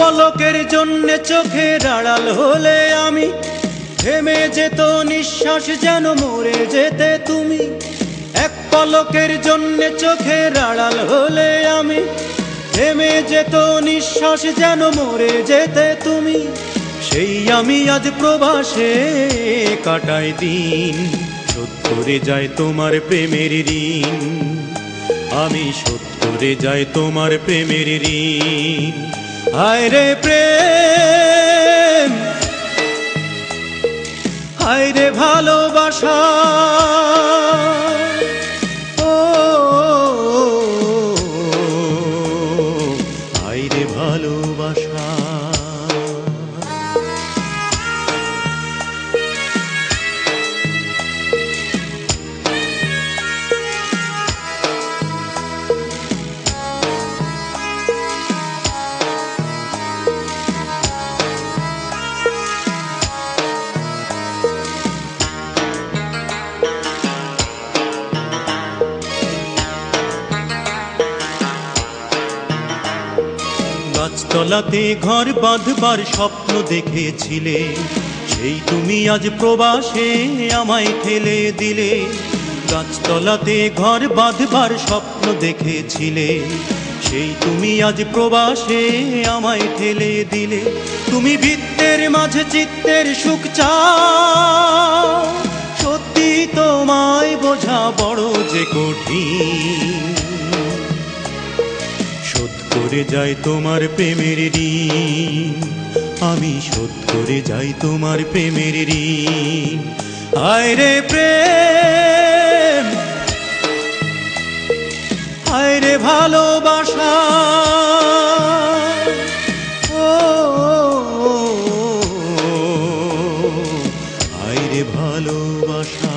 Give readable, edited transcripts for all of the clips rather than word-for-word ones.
পলকের জন্যে চোখের আড়াল হলে আমি থেমে যেত নিঃশ্বাস, যেন মরে যেতে তুমি। এক পলকের জন্যে চোখের আড়াল হলে আমি থেমে যেত নিঃশ্বাস, যেন মরে যেতে তুমি। সেই আমি আজ প্রবাসে কাটাই দিন, শোধ করে যায় তোমার প্রেমের ঋণ। আমি শোধ করে যাই তোমার প্রেমের ঋণ। হায় রে প্রেম, হায় রে ভালোবাসা, ও হায় রে ভালোবাসা। গাছতলাতে ঘর বাঁধবার স্বপ্ন দেখেছিলে, সেই তুমি আজ প্রবাসে আমায় ঠেলে দিলে। গাছতলাতে ঘর বাঁধবার স্বপ্ন দেখেছিলে, সেই তুমি আজ প্রবাসে আমায় ঠেলে দিলে। তুমি বৃত্তের মাঝে চিত্তের সুখ চাও, সত্যি তোমায় বোঝা বড় যে কঠিন। শোধ করে যাই তোমার প্রেমের ঋণ, আমি শোধ করে যাই তোমার প্রেমের ঋণ। হায় রে প্রেম, হায় রে ভালোবাসা, ও হায় রে ভালোবাসা।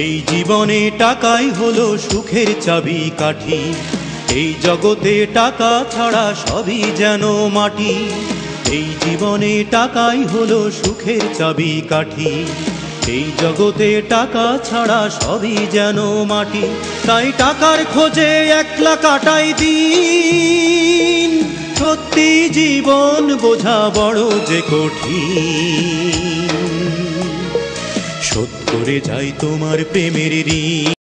এই জীবনে টাকাই হলো সুখের চাবি কাঠি, এই জগতে টাকা ছাড়া সবই যেন মাটি। এই জীবনে টাকাই হলো সুখের চাবি কাঠি, এই জগতে টাকা ছাড়া সবই যেন মাটি। তাই টাকার খোঁজে একলা কাটাই দিন, সত্যি জীবন বোঝা বড় যে কঠিন। শোধ করে যাই তোমার প্রেমের ঋণ।